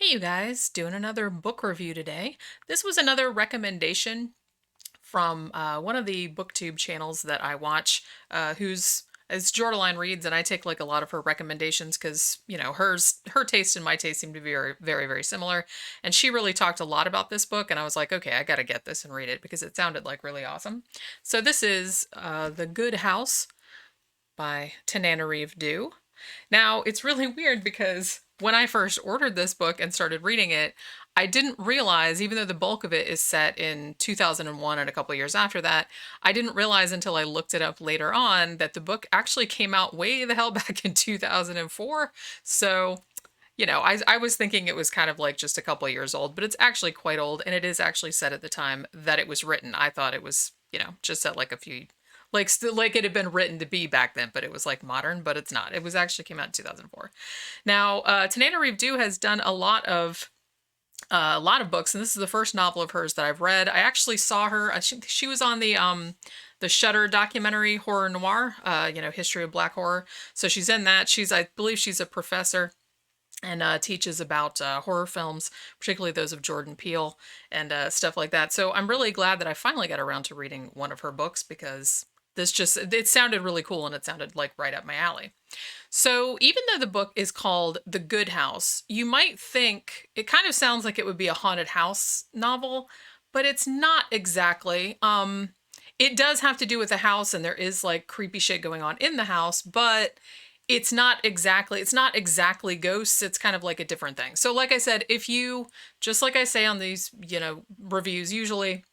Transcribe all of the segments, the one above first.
Hey, you guys, doing another book review today. This was another recommendation from one of the booktube channels that I watch, who's as Jordaline reads, and I take like a lot of her recommendations because her taste and my taste seem to be very, very, very similar. And she really talked a lot about this book, and I was like, okay, I got to get this and read it because it sounded like really awesome. So this is The Good House by Tananarive. Now, it's really weird because when I first ordered this book and started reading it, I didn't realize, even though the bulk of it is set in 2001 and a couple years after that, I didn't realize until I looked it up later on that the book actually came out way the hell back in 2004. So, I was thinking it was kind of like just a couple of years old, but it's actually quite old, and it is actually set at the time that it was written. I thought it was, just set like a few like it had been written to be back then, but it was like modern, but it's not. It was actually came out in 2004. Now, Tananarive has done a lot of books, and this is the first novel of hers that I've read. I actually saw her. She was on the Shudder documentary Horror Noir, History of Black Horror. So she's in that. I believe she's a professor and teaches about horror films, particularly those of Jordan Peele and stuff like that. So I'm really glad that I finally got around to reading one of her books because it sounded really cool and it sounded like right up my alley. So even though the book is called The Good House, you might think it kind of sounds like it would be a haunted house novel, but it's not exactly. It does have to do with the house and there is like creepy shit going on in the house, but it's not exactly ghosts. It's kind of like a different thing. So like I said, just like I say on these, reviews usually,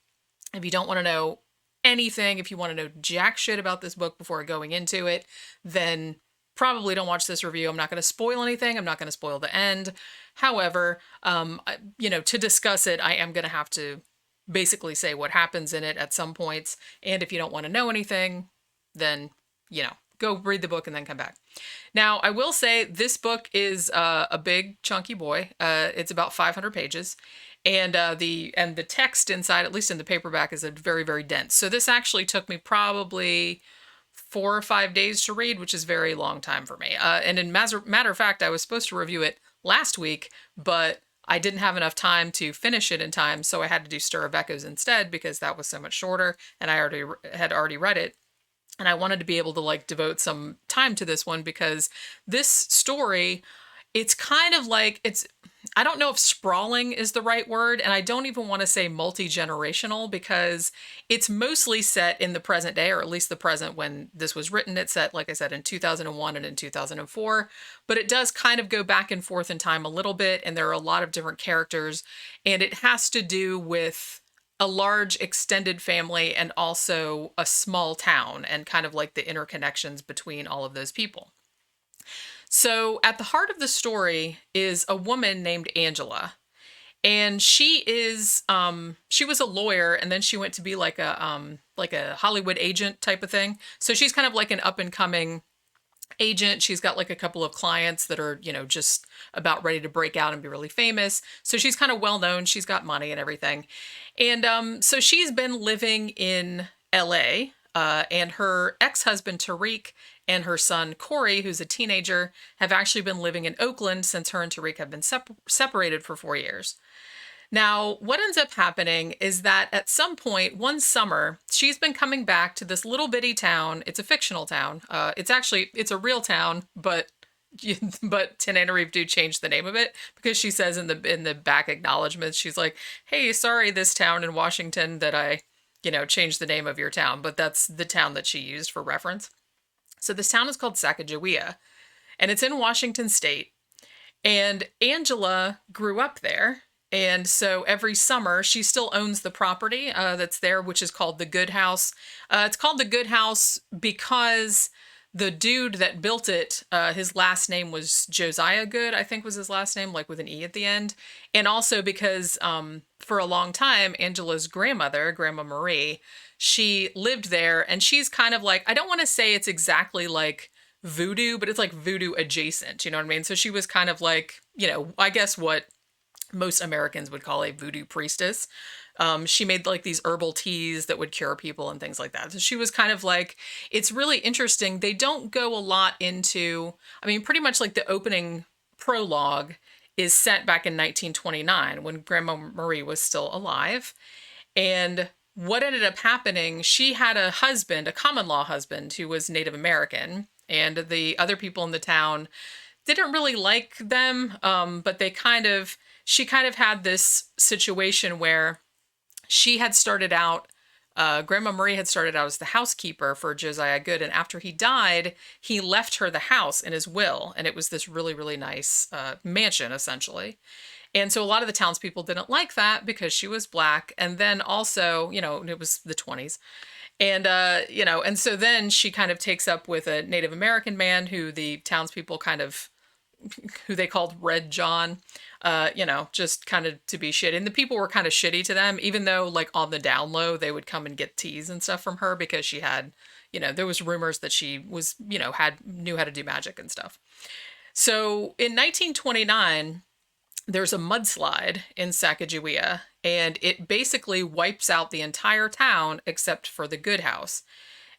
if you don't want to know anything, if you want to know jack shit about this book before going into it, then probably don't watch this review. I'm not going to spoil anything. I'm not going to spoil the end. However, to discuss it, I am going to have to basically say what happens in it at some points. And if you don't want to know anything, then, go read the book and then come back. Now, I will say this book is a big chunky boy. It's about 500 pages. And the text inside, at least in the paperback, is very, very dense. So this actually took me probably 4 or 5 days to read, which is a very long time for me. And in matter of fact, I was supposed to review it last week, but I didn't have enough time to finish it in time, so I had to do Stir of Echoes instead because that was so much shorter, and I had already read it. And I wanted to be able to like devote some time to this one because this story, it's kind of like I don't know if sprawling is the right word, and I don't even want to say multi-generational because it's mostly set in the present day, or at least the present when this was written. It's set, like I said, in 2001 and in 2004, but it does kind of go back and forth in time a little bit, and there are a lot of different characters, and it has to do with a large extended family and also a small town and kind of like the interconnections between all of those people. So at the heart of the story is a woman named Angela. And she was a lawyer, and then she went to be like a Hollywood agent type of thing. So she's kind of like an up and coming agent. She's got like a couple of clients that are, just about ready to break out and be really famous. So she's kind of well known. She's got money and everything. And so she's been living in LA, and her ex-husband Tariq and her son Corey, who's a teenager, have actually been living in Oakland since her and Tariq have been separated for 4 years. Now, what ends up happening is that at some point, one summer, she's been coming back to this little bitty town. It's a fictional town. It's a real town, but Tananarive changed the name of it because she says in the back acknowledgments, she's like, "Hey, sorry, this town in Washington that I, changed the name of your town," but that's the town that she used for reference. So this town is called Sacagawea, and it's in Washington State. And Angela grew up there. And so every summer, she still owns the property that's there, which is called the Good House. It's called the Good House because the dude that built it, his last name was Josiah Good, I think was his last name, like with an E at the end. And also because for a long time, Angela's grandmother, Grandma Marie, she lived there, and she's kind of like, I don't want to say it's exactly like voodoo, but it's like voodoo adjacent, you know what I mean? So she was kind of like, I guess what most Americans would call a voodoo priestess. She made like these herbal teas that would cure people and things like that. So she was kind of like, it's really interesting. They don't go a lot into, I mean, pretty much like the opening prologue is set back in 1929 when Grandma Marie was still alive. And what ended up happening, she had a husband, a common law husband, who was Native American. And the other people in the town didn't really like them, but she kind of had this situation where she had started out, Grandma Marie had started out as the housekeeper for Josiah Good, and after he died, he left her the house in his will, and it was this really, really nice mansion, essentially. And so a lot of the townspeople didn't like that because she was black, and then also, it was the 20s. And, and so then she kind of takes up with a Native American man who the townspeople who they called Red John, just kind of to be shitty. And the people were kind of shitty to them, even though like on the down low, they would come and get teas and stuff from her because she had, there was rumors that she was, knew how to do magic and stuff. So in 1929, there's a mudslide in Sacagawea, and it basically wipes out the entire town except for the Good house.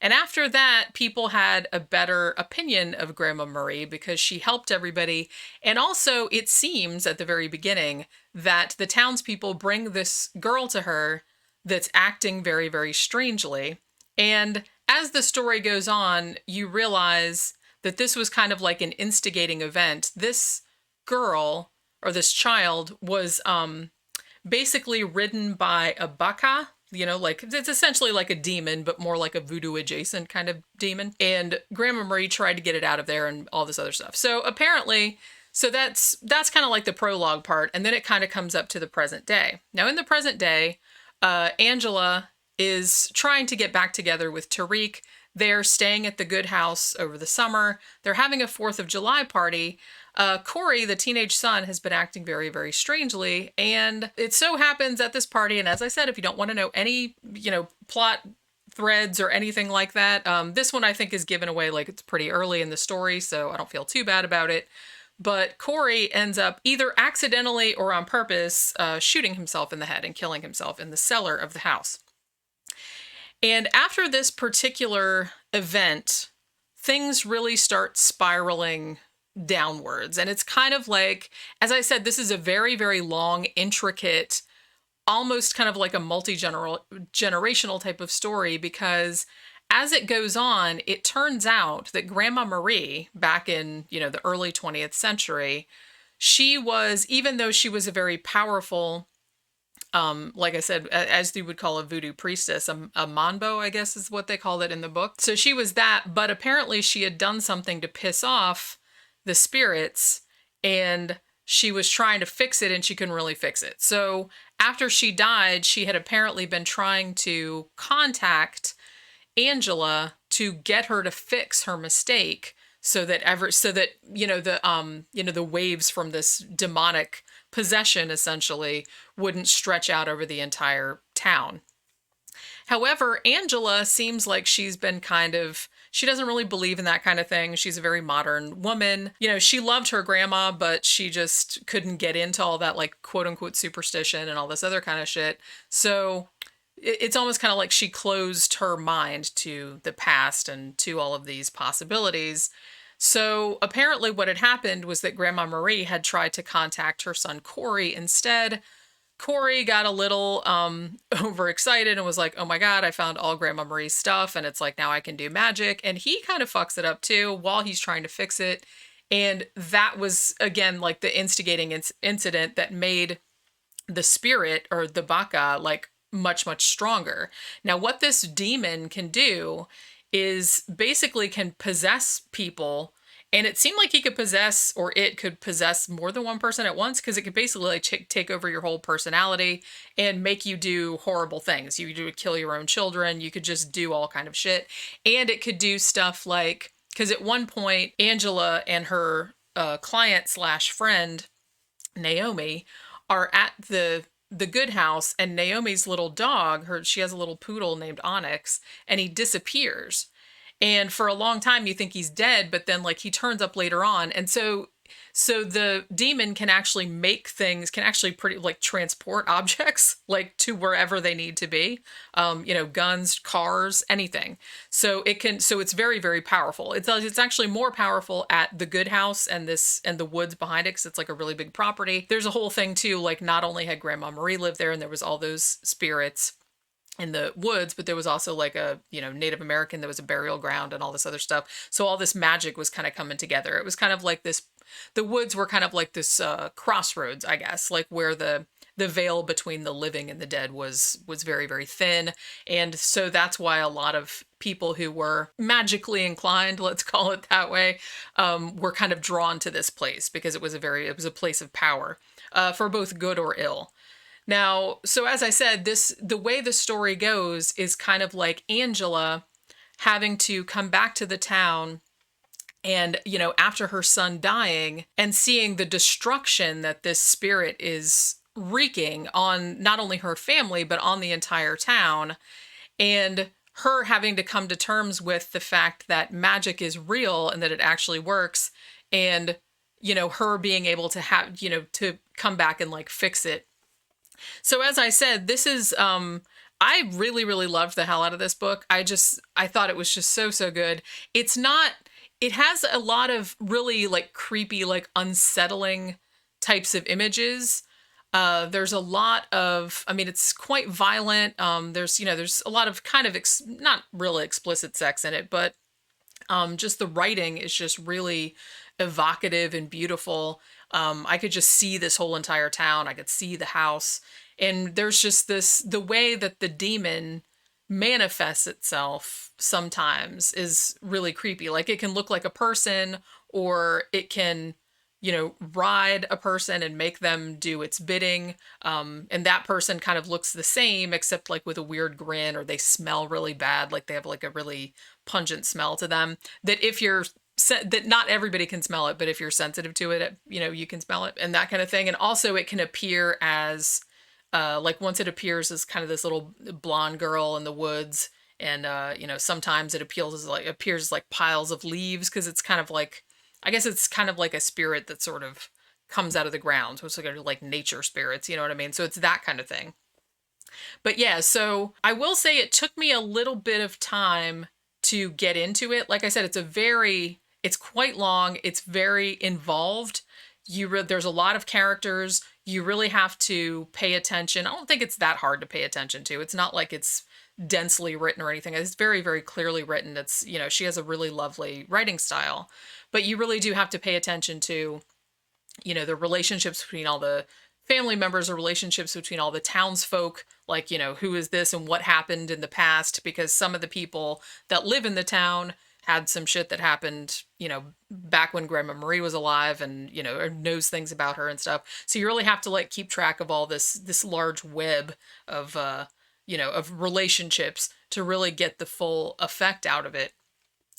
And after that, people had a better opinion of Grandma Marie because she helped everybody. And also, it seems at the very beginning that the townspeople bring this girl to her that's acting very, very strangely. And as the story goes on, you realize that this was kind of like an instigating event. This girl, or this child, was basically ridden by a baka. Like it's essentially like a demon, but more like a voodoo adjacent kind of demon. And Grandma Marie tried to get it out of there and all this other stuff. So apparently, that's kind of like the prologue part. And then it kind of comes up to the present day. Now in the present day, Angela is trying to get back together with Tariq. They're staying at the Good house over the summer. They're having a 4th of July party. Corey, the teenage son, has been acting very, very strangely. And it so happens at this party, and as I said, if you don't want to know any, plot threads or anything like that, this one I think is given away like it's pretty early in the story, so I don't feel too bad about it. But Corey ends up either accidentally or on purpose shooting himself in the head and killing himself in the cellar of the house. And after this particular event, things really start spiraling downwards. And it's kind of like, as I said, this is a very, very long, intricate, almost kind of like a multi-generational type of story, because as it goes on, it turns out that Grandma Marie, back in, the early 20th century, she was, even though she was a very powerful, like I said, as you would call a voodoo priestess, a manbo, I guess is what they called it in the book. So she was that, but apparently she had done something to piss off the spirits, and she was trying to fix it and she couldn't really fix it. So after she died, she had apparently been trying to contact Angela to get her to fix her mistake so that the waves from this demonic possession essentially wouldn't stretch out over the entire town. However, Angela seems like she's been she doesn't really believe in that kind of thing. She's a very modern woman. She loved her grandma, but she just couldn't get into all that like quote unquote superstition and all this other kind of shit. So it's almost kind of like she closed her mind to the past and to all of these possibilities. So apparently what had happened was that Grandma Marie had tried to contact her son Corey instead. Corey got a little overexcited and was like, oh my God, I found all Grandma Marie's stuff. And it's like, now I can do magic. And he kind of fucks it up too while he's trying to fix it. And that was, again, like the instigating incident that made the spirit or the baka like much, much stronger. Now, what this demon can do is basically can possess people. And it seemed like he could possess, or it could possess more than one person at once, because it could basically like take over your whole personality and make you do horrible things. You could kill your own children. You could just do all kind of shit. And it could do stuff like, because at one point, Angela and her client / friend, Naomi, are at the Good house, and Naomi's little dog, she has a little poodle named Onyx, and he disappears. And for a long time, you think he's dead, but then like he turns up later on. And so So the demon can actually make things, can actually pretty like transport objects like to wherever they need to be. Guns, cars, anything. So it can, so it's very, very powerful. It's actually more powerful at the good house and the woods behind it, because it's like a really big property. There's a whole thing too, like not only had Grandma Marie lived there and there was all those spirits in the woods, but there was also like a, Native American, there was a burial ground and all this other stuff. So all this magic was kind of coming together. It was kind of like this, the woods were kind of like this crossroads, I guess, like where the veil between the living and the dead was very, very thin. And so that's why a lot of people who were magically inclined, let's call it that way, were kind of drawn to this place, because it was a place of power, for both good or ill. Now, so as I said, the way the story goes is kind of like Angela having to come back to the town and, after her son dying, and seeing the destruction that this spirit is wreaking on not only her family, but on the entire town. And her having to come to terms with the fact that magic is real and that it actually works. And, her being able to have, to come back and like fix it. So as I said, this is, I really, really loved the hell out of this book. I thought it was just so, so good. It has a lot of really like creepy, like unsettling types of images. There's a lot of, it's quite violent. There's a lot of kind of, not really explicit sex in it, but just the writing is just really evocative and beautiful. I could just see this whole entire town. I could see the house. And there's just the way that the demon manifests itself sometimes is really creepy. Like it can look like a person, or it can, ride a person and make them do its bidding. And that person kind of looks the same, except like with a weird grin, or they smell really bad. Like they have like a really pungent smell to them, that that not everybody can smell it, but if you're sensitive to it, you can smell it, and that kind of thing. And also it can appear as, like once it appears as kind of this little blonde girl in the woods. And, sometimes it appears as like piles of leaves, because it's kind of like, I guess it's kind of like a spirit that sort of comes out of the ground. So it's like nature spirits, you know what I mean? So it's that kind of thing. But yeah, so I will say it took me a little bit of time to get into it. Like I said, it's quite long. It's very involved. There's a lot of characters. You really have to pay attention. I don't think it's that hard to pay attention to. It's not like it's densely written or anything. It's very, very clearly written. It's, she has a really lovely writing style, but you really do have to pay attention to, the relationships between all the family members, or relationships between all the townsfolk, like, who is this and what happened in the past, because some of the people that live in the town had some shit that happened, back when Grandma Marie was alive, and, or knows things about her and stuff. So you really have to like keep track of all this large web of, of relationships to really get the full effect out of it.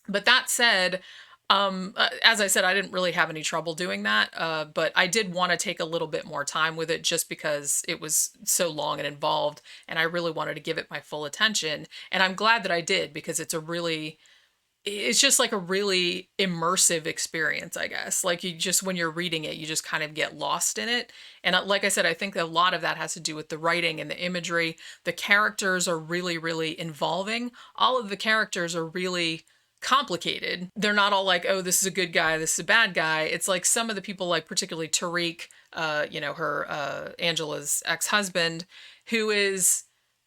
But that said, as I said, I didn't really have any trouble doing that, but I did want to take a little bit more time with it, just because it was so long and involved, and I really wanted to give it my full attention. And I'm glad that I did, because it's just like a really immersive experience, I guess. Like when you're reading it, you just kind of get lost in it. And like I said, I think a lot of that has to do with the writing and the imagery. The characters are really, really involving. All of the characters are really complicated. They're not all like, oh, this is a good guy, this is a bad guy. It's like some of the people, like particularly Tariq, her Angela's ex-husband, who is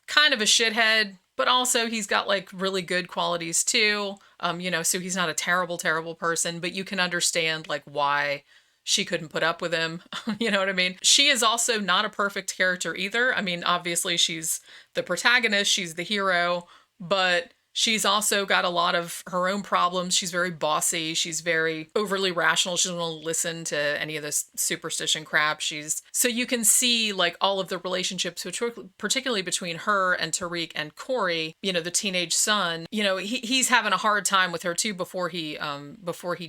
kind of a shithead, but also he's got like really good qualities too. So he's not a terrible, terrible person, but you can understand like why she couldn't put up with him. You know what I mean? She is also not a perfect character either. Obviously she's the protagonist, she's the hero, but she's also got a lot of her own problems. She's very bossy. She's very overly rational. She doesn't want to listen to any of this superstition crap. So you can see like all of the relationships, which particularly between her and Tariq and Corey, the teenage son, he's having a hard time with her too before he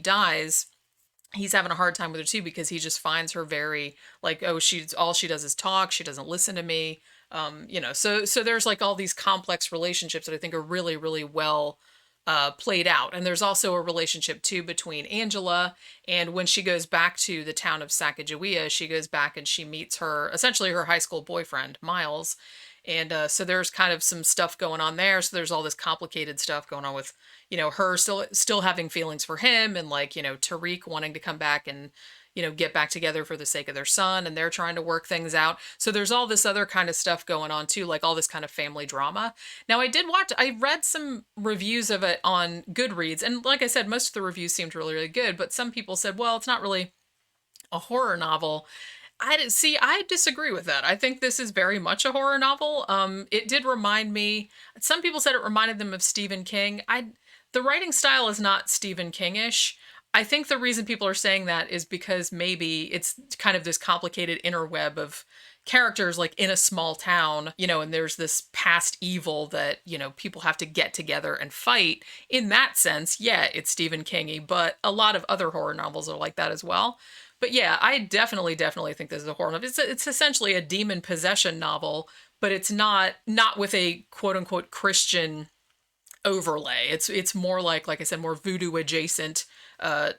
dies. He's having a hard time with her too, because he just finds her very like, oh, all she does is talk. She doesn't listen to me. So there's like all these complex relationships that I think are really, really well played out. And there's also a relationship too between Angela, and when she goes back to the town of Sacagawea, she goes back and she meets essentially her high school boyfriend, Miles. And so there's kind of some stuff going on there. So there's all this complicated stuff going on with, her still having feelings for him, and like, Tariq wanting to come back and, get back together for the sake of their son, and they're trying to work things out. So there's all this other kind of stuff going on too, like all this kind of family drama. Now I read some reviews of it on Goodreads, and like I said, most of the reviews seemed really, really good, but some people said, well, it's not really a horror novel. I disagree with that. I think this is very much a horror novel. It did remind me, some people said it reminded them of Stephen King. The writing style is not Stephen King-ish. I think the reason people are saying that is because maybe it's kind of this complicated interweb of characters like in a small town, and there's this past evil that, people have to get together and fight. In that sense, yeah, it's Stephen King-y, but a lot of other horror novels are like that as well. But yeah, I definitely think this is a horror novel. It's essentially a demon possession novel, but it's not with a quote unquote Christian overlay. It's more like I said, more voodoo adjacent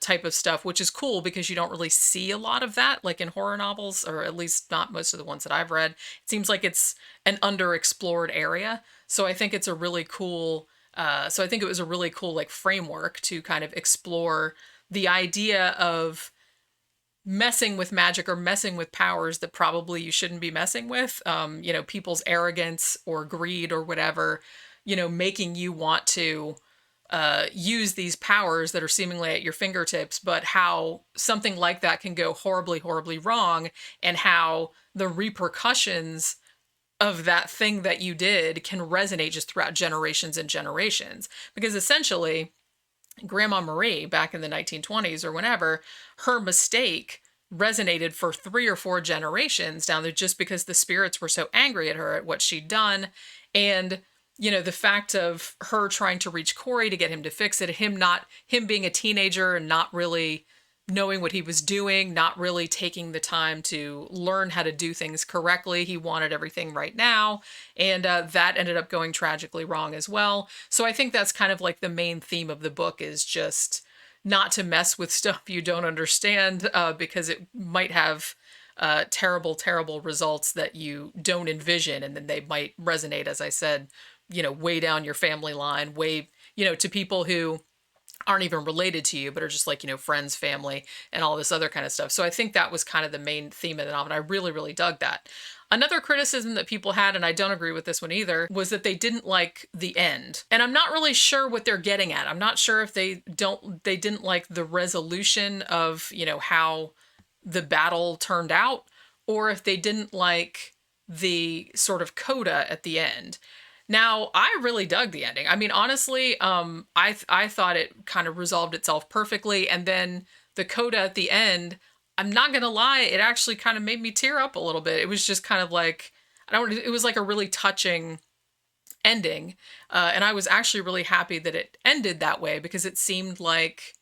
type of stuff, which is cool because you don't really see a lot of that like in horror novels, or at least not most of the ones that I've read. It seems like it's an underexplored area. So I think it's a really cool so I think it was a really cool like framework to kind of explore the idea of messing with magic or messing with powers that probably you shouldn't be messing with. People's arrogance or greed or whatever, making you want to use these powers that are seemingly at your fingertips, but how something like that can go horribly, horribly wrong, and how the repercussions of that thing that you did can resonate just throughout generations and generations. Because essentially, Grandma Marie, back in the 1920s or whenever, her mistake resonated for 3 or 4 generations down there, just because the spirits were so angry at her, at what she'd done. And the fact of her trying to reach Corey to get him to fix it, him being a teenager and not really knowing what he was doing, not really taking the time to learn how to do things correctly. He wanted everything right now. And that ended up going tragically wrong as well. So I think that's kind of like the main theme of the book, is just not to mess with stuff you don't understand, because it might have terrible, terrible results that you don't envision. And then they might resonate, as I said, way down your family line, way, to people who aren't even related to you, but are just like, friends, family, and all this other kind of stuff. So I think that was kind of the main theme of the novel, and I really, really dug that. Another criticism that people had, and I don't agree with this one either, was that they didn't like the end. And I'm not really sure what they're getting at. I'm not sure if they didn't like the resolution of, how the battle turned out, or if they didn't like the sort of coda at the end. Now, I really dug the ending. I mean, honestly, I thought it kind of resolved itself perfectly. And then the coda at the end, I'm not going to lie, it actually kind of made me tear up a little bit. It was just kind of like, it was like a really touching ending. And I was actually really happy that it ended that way, because it seemed like,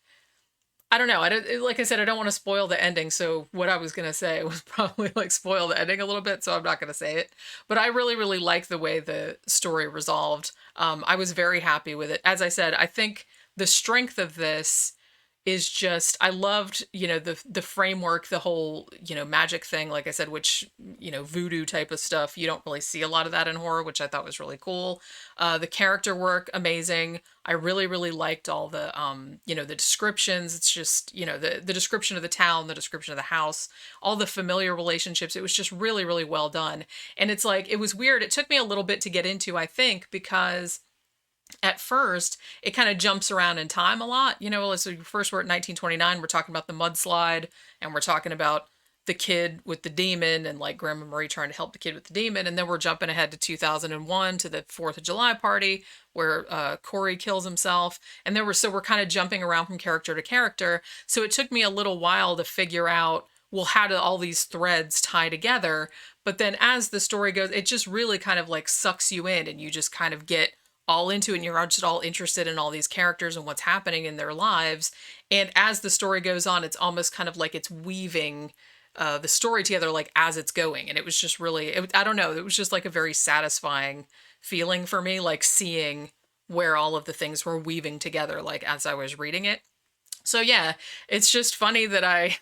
I don't know. Like I said, I don't want to spoil the ending. So what I was going to say was probably like spoil the ending a little bit. So I'm not going to say it. But I really, really like the way the story resolved. I was very happy with it. As I said, I think the strength of this is just, I loved, the framework, the whole, magic thing, like I said, which, voodoo type of stuff. You don't really see a lot of that in horror, which I thought was really cool. The character work, amazing. I really, really liked all the, the descriptions. It's just, the description of the town, the description of the house, all the familiar relationships. It was just really, really well done. And it's like, it was weird. It took me a little bit to get into, I think, because at first, it kind of jumps around in time a lot. So first we're at 1929, we're talking about the mudslide, and we're talking about the kid with the demon, and like Grandma Marie trying to help the kid with the demon. And then we're jumping ahead to 2001 to the 4th of July party where Corey kills himself. And then we're kind of jumping around from character to character. So it took me a little while to figure out, well, how do all these threads tie together? But then as the story goes, it just really kind of like sucks you in, and you just kind of get all into it, and you're just all interested in all these characters and what's happening in their lives. And as the story goes on, it's almost kind of like it's weaving the story together, like as it's going. And it was just really, I don't know, it was just like a very satisfying feeling for me, like seeing where all of the things were weaving together, like as I was reading it. So yeah, it's just funny that I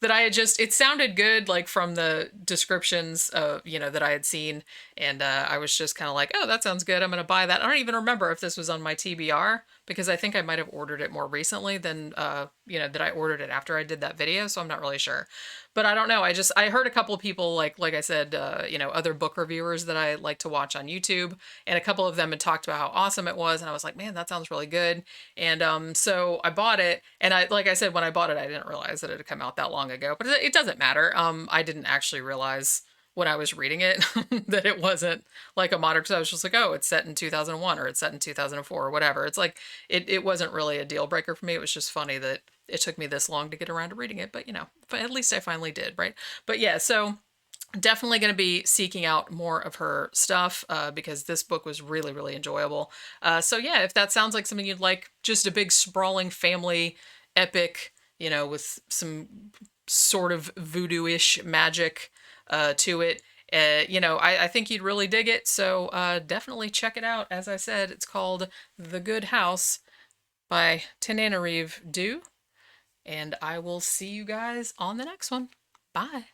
had just, it sounded good, like from the descriptions, that I had seen. And I was just kind of like, oh, that sounds good. I'm going to buy that. I don't even remember if this was on my TBR, because I think I might have ordered it more recently than, that I ordered it after I did that video. So I'm not really sure. But I don't know. I heard a couple of people, like I said, other book reviewers that I like to watch on YouTube. And a couple of them had talked about how awesome it was. And I was like, man, that sounds really good. And so I bought it. And like I said, when I bought it, I didn't realize that it had come out that long ago. But it doesn't matter. I didn't actually realize when I was reading it that it wasn't like a modern, because I was just like, oh, it's set in 2001 or it's set in 2004 or whatever. It's like, it wasn't really a deal breaker for me. It was just funny that it took me this long to get around to reading it, but at least I finally did, right? But yeah, so definitely going to be seeking out more of her stuff because this book was really, really enjoyable. So yeah, if that sounds like something you'd like, just a big sprawling family epic, with some sort of voodoo-ish magic to it, I think you'd really dig it. So definitely check it out. As I said, it's called The Good House by Tananarive. And I will see you guys on the next one. Bye.